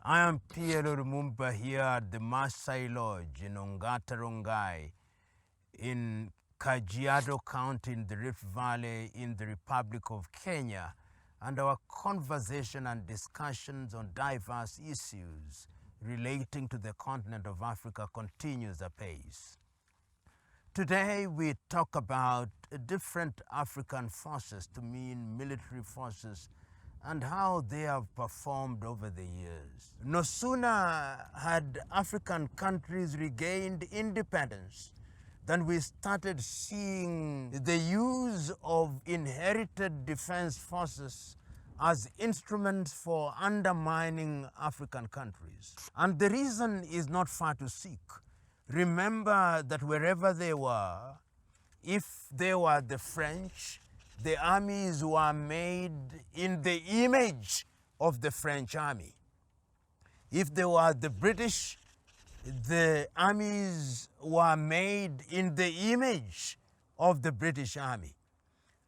I am PLO Lumumba here at the Maasai Lodge in Ongata Rongai in Kajiado County in the Rift Valley in the Republic of Kenya, and our conversation and discussions on diverse issues relating to the continent of Africa continues apace. Today we talk about different African forces, to mean military forces, and how they have performed over the years. No sooner had African countries regained independence than we started seeing the use of inherited defense forces as instruments for undermining African countries. And the reason is not far to seek. Remember that wherever they were, if they were the French, the armies were made in the image of the French army. If they were the British, the armies were made in the image of the British army.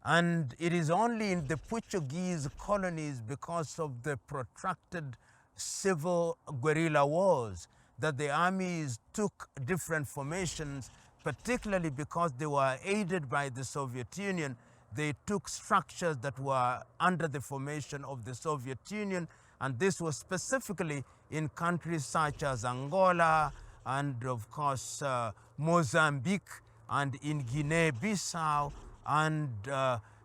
And it is only in the Portuguese colonies, because of the protracted civil guerrilla wars, that the armies took different formations, particularly because they were aided by the Soviet Union. They took structures that were under the formation of the Soviet Union, and this was specifically in countries such as Angola and, of course, Mozambique, and in Guinea-Bissau, and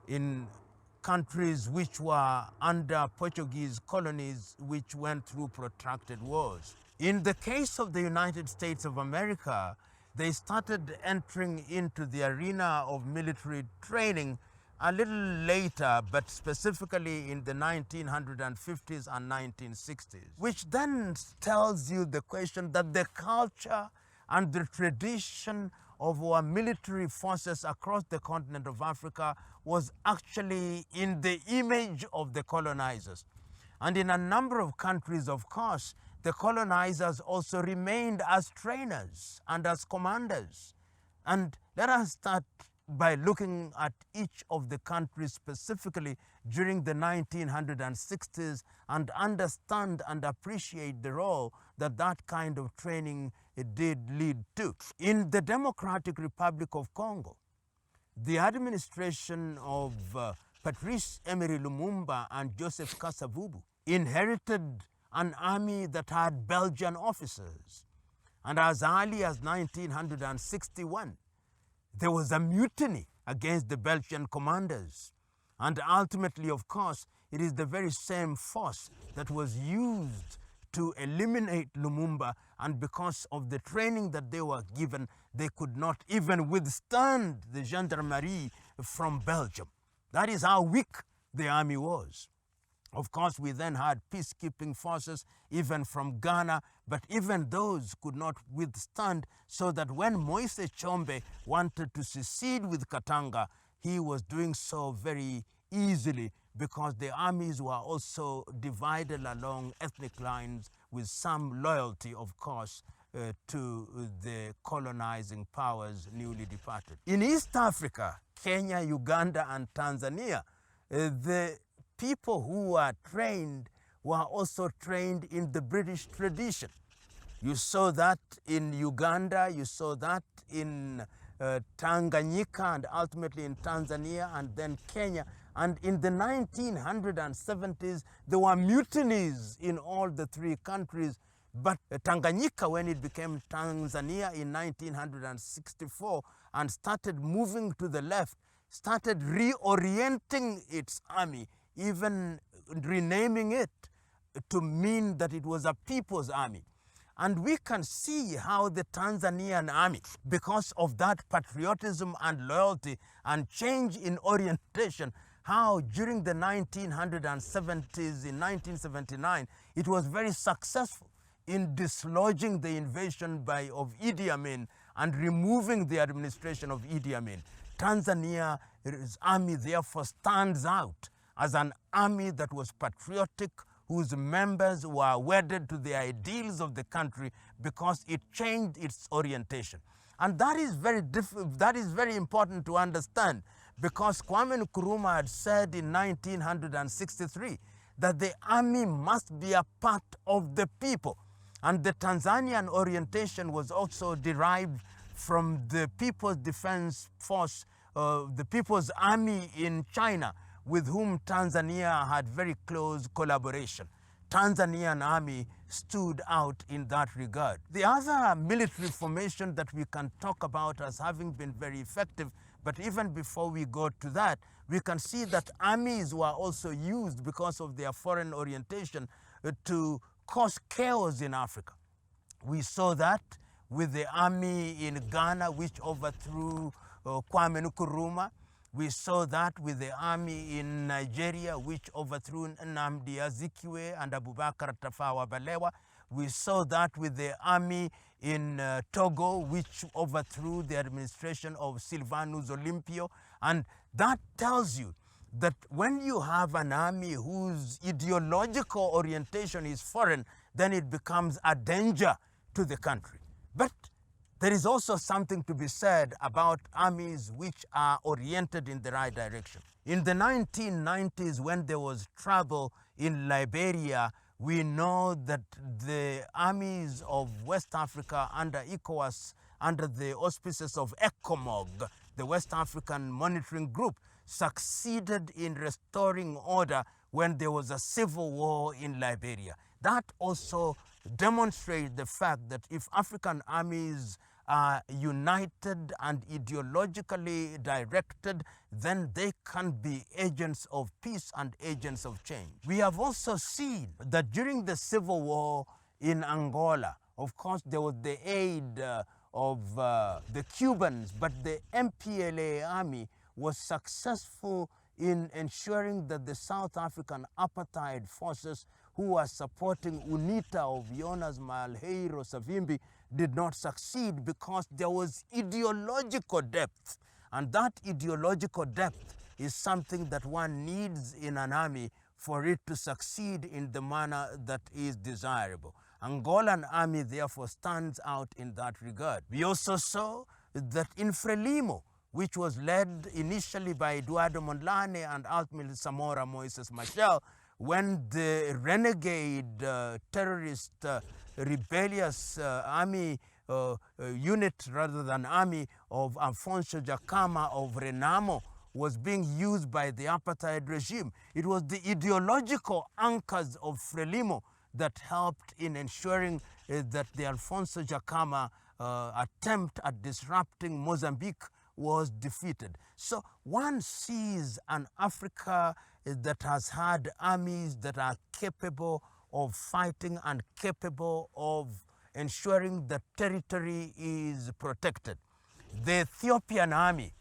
in countries which were under Portuguese colonies which went through protracted wars. In the case of the United States of America, they started entering into the arena of military training a little later, but specifically in the 1950s and 1960s, which then tells you the question that the culture and the tradition of our military forces across the continent of Africa was actually in the image of the colonizers. And in a number of countries, of course, the colonizers also remained as trainers and as commanders. And let us start by looking at each of the countries specifically during the 1960s and understand and appreciate the role that that kind of training did lead to. In the Democratic Republic of Congo, the administration of Patrice Lumumba and Joseph Kasavubu inherited an army that had Belgian officers. And as early as 1961, there was a mutiny against the Belgian commanders. And ultimately, of course, it is the very same force that was used to eliminate Lumumba, and because of the training that they were given, they could not even withstand the gendarmerie from Belgium. That is how weak the army was. Of course, we then had peacekeeping forces, even from Ghana, but even those could not withstand, so that when Moise Tshombe wanted to secede with Katanga, he was doing so very easily, because the armies were also divided along ethnic lines, with some loyalty, of course, to the colonizing powers newly departed. In East Africa, Kenya, Uganda, and Tanzania, the people who were trained were also trained in the British tradition. You saw that in Uganda, you saw that in Tanganyika, and ultimately in Tanzania, and then Kenya. And in the 1970s, there were mutinies in all the three countries. But Tanganyika, when it became Tanzania in 1964 and started moving to the left, started reorienting its army, even renaming it to mean that it was a people's army. And we can see how the Tanzanian army, because of that patriotism and loyalty and change in orientation, how during the 1970s, in 1979, it was very successful in dislodging the invasion of Idi Amin and removing the administration of Idi Amin. Tanzania's army therefore stands out as an army that was patriotic, whose members were wedded to the ideals of the country, because it changed its orientation. And that is very important to understand, because Kwame Nkrumah had said in 1963 that the army must be a part of the people. And the Tanzanian orientation was also derived from the People's Defense Force, the People's Army in China, with whom Tanzania had very close collaboration. Tanzanian army stood out in that regard. The other military formation that we can talk about as having been very effective, but even before we go to that, we can see that armies were also used because of their foreign orientation to cause chaos in Africa. We saw that with the army in Ghana, which overthrew Kwame Nkrumah. We saw that with the army in Nigeria, which overthrew Nnamdi Azikiwe and Abubakar Tafawa Balewa. We saw that with the army in Togo, which overthrew the administration of Sylvanus Olympio. And that tells you that when you have an army whose ideological orientation is foreign, then it becomes a danger to the country. But there is also something to be said about armies which are oriented in the right direction. In the 1990s, when there was trouble in Liberia, we know that the armies of West Africa under ECOWAS, under the auspices of ECOMOG, the West African Monitoring Group, succeeded in restoring order when there was a civil war in Liberia. That also demonstrates the fact that if African armies are united and ideologically directed, then they can be agents of peace and agents of change. We have also seen that during the civil war in Angola, of course, there was the aid of the Cubans, but the MPLA army was successful in ensuring that the South African apartheid forces who were supporting UNITA of Jonas Savimbi did not succeed because there was ideological depth. And that ideological depth is something that one needs in an army for it to succeed in the manner that is desirable. Angolan army therefore stands out in that regard. We also saw that in Frelimo, which was led initially by Eduardo Mondlane and ultimately Samora Moises Machel, when the renegade terrorist rebellious army unit rather than army of Alfonso Jacama of Renamo was being used by the apartheid regime. It was the ideological anchors of Frelimo that helped in ensuring that the Alfonso Jacama attempt at disrupting Mozambique was defeated. So one sees an Africa that has had armies that are capable of fighting and capable of ensuring that territory is protected. The Ethiopian army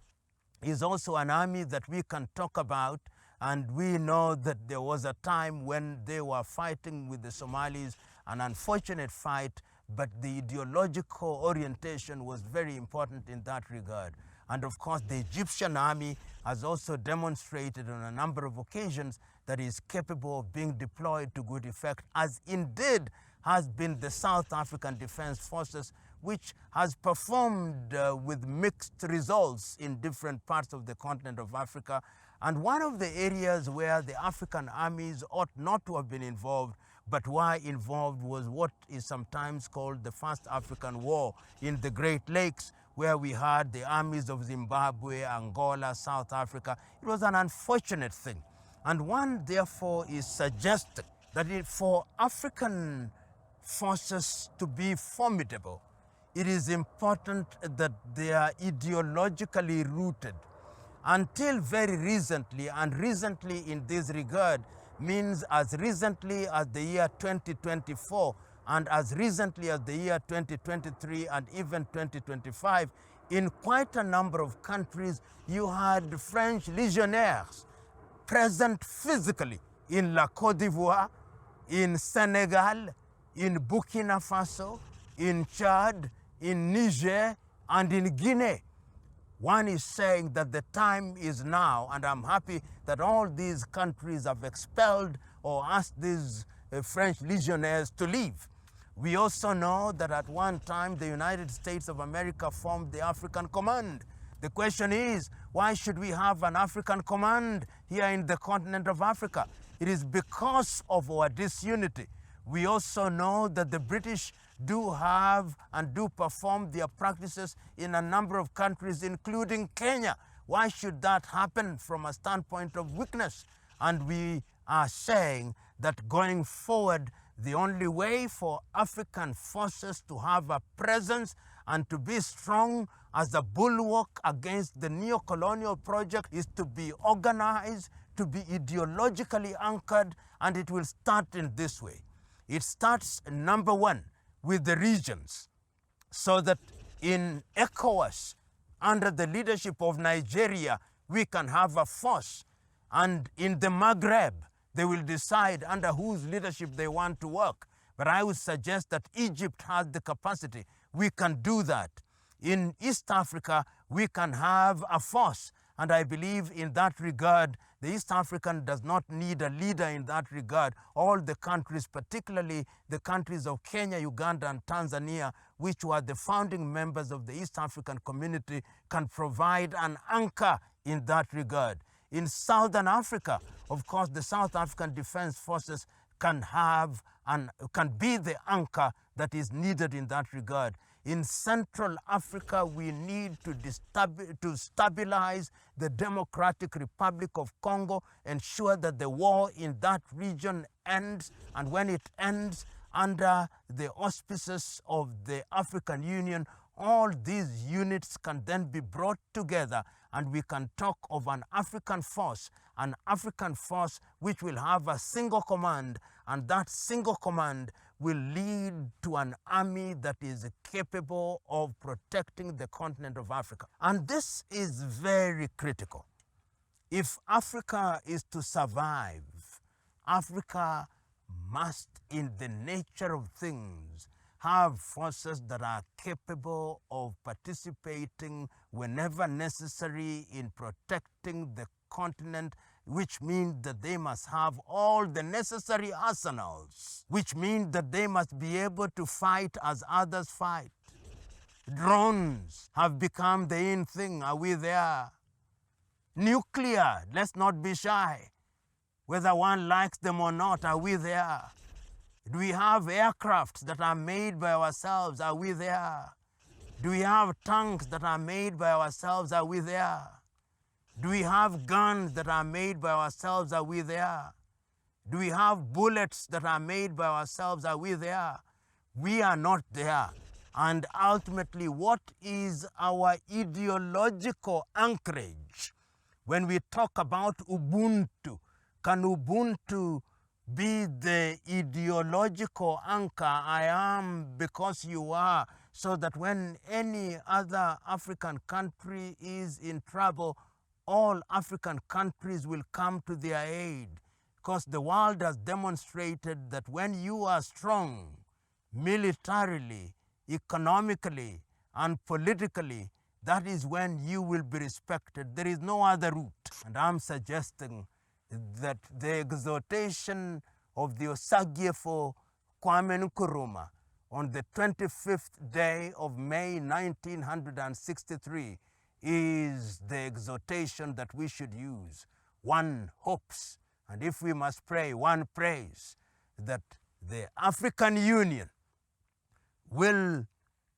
is also an army that we can talk about, and we know that there was a time when they were fighting with the Somalis, an unfortunate fight, but the ideological orientation was very important in that regard. And of course, the Egyptian army has also demonstrated on a number of occasions that is capable of being deployed to good effect, as indeed has been the South African Defense Forces, which has performed with mixed results in different parts of the continent of Africa. And one of the areas where the African armies ought not to have been involved, but were involved, was what is sometimes called the First African War in the Great Lakes, where we had the armies of Zimbabwe, Angola, South Africa. It was an unfortunate thing. And one, therefore, is suggesting that for African forces to be formidable, it is important that they are ideologically rooted. Until very recently, and recently in this regard means as recently as the year 2024, and as recently as the year 2023 and even 2025, in quite a number of countries, you had French legionnaires present physically in La Côte d'Ivoire, in Senegal, in Burkina Faso, in Chad, in Niger, and in Guinea. One is saying that the time is now, and I'm happy that all these countries have expelled or asked these French legionnaires to leave. We also know that at one time the United States of America formed the African Command. The question is, why should we have an African Command here in the continent of Africa? It is because of our disunity. We also know that the British do have and do perform their practices in a number of countries, including Kenya. Why should that happen from a standpoint of weakness? And we are saying that going forward, the only way for African forces to have a presence and to be strong as a bulwark against the neo-colonial project is to be organized, to be ideologically anchored, and it will start in this way. It starts, number one, with the regions, so that in ECOWAS, under the leadership of Nigeria, we can have a force. And in the Maghreb, they will decide under whose leadership they want to work. But I would suggest that Egypt has the capacity. We can do that. In East Africa, we can have a force. And I believe in that regard, the East African does not need a leader in that regard. All the countries, particularly the countries of Kenya, Uganda, and Tanzania, which were the founding members of the East African community, can provide an anchor in that regard. In Southern Africa, of course, the South African Defense Forces can be the anchor that is needed in that regard. In Central Africa, we need to stabilize the Democratic Republic of Congo, ensure that the war in that region ends, and when it ends under the auspices of the African Union, all these units can then be brought together and we can talk of an African force which will have a single command, and that single command will lead to an army that is capable of protecting the continent of Africa. And this is very critical. If Africa is to survive, Africa must, in the nature of things, have forces that are capable of participating whenever necessary in protecting the continent, which means that they must have all the necessary arsenals, which means that they must be able to fight as others fight. Drones have become the in thing. Are we there? Nuclear, let's not be shy. Whether one likes them or not, are we there? Do we have aircrafts that are made by ourselves? Are we there? Do we have tanks that are made by ourselves? Are we there? Do we have guns that are made by ourselves? Are we there? Do we have bullets that are made by ourselves? Are we there? We are not there. And ultimately, what is our ideological anchorage? When we talk about Ubuntu, can Ubuntu be the ideological anchor? I am because you are, so that when any other African country is in trouble, all African countries will come to their aid, because the world has demonstrated that when you are strong militarily, economically, and politically, that is when you will be respected. There is no other route. And I'm suggesting that the exhortation of the Osagyefo Kwame Nkrumah on the 25th day of May 1963 is the exhortation that we should use. One hopes, and if we must pray, one prays that the African Union will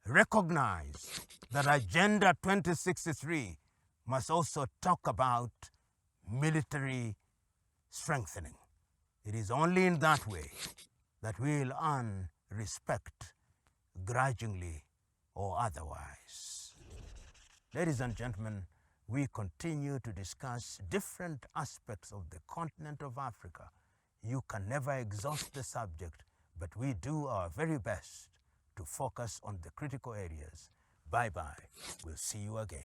recognize that Agenda 2063 must also talk about military strengthening. It is only in that way that we will earn respect, grudgingly or otherwise. Ladies and gentlemen, we continue to discuss different aspects of the continent of Africa. You can never exhaust the subject, but we do our very best to focus on the critical areas. Bye-bye. We'll see you again.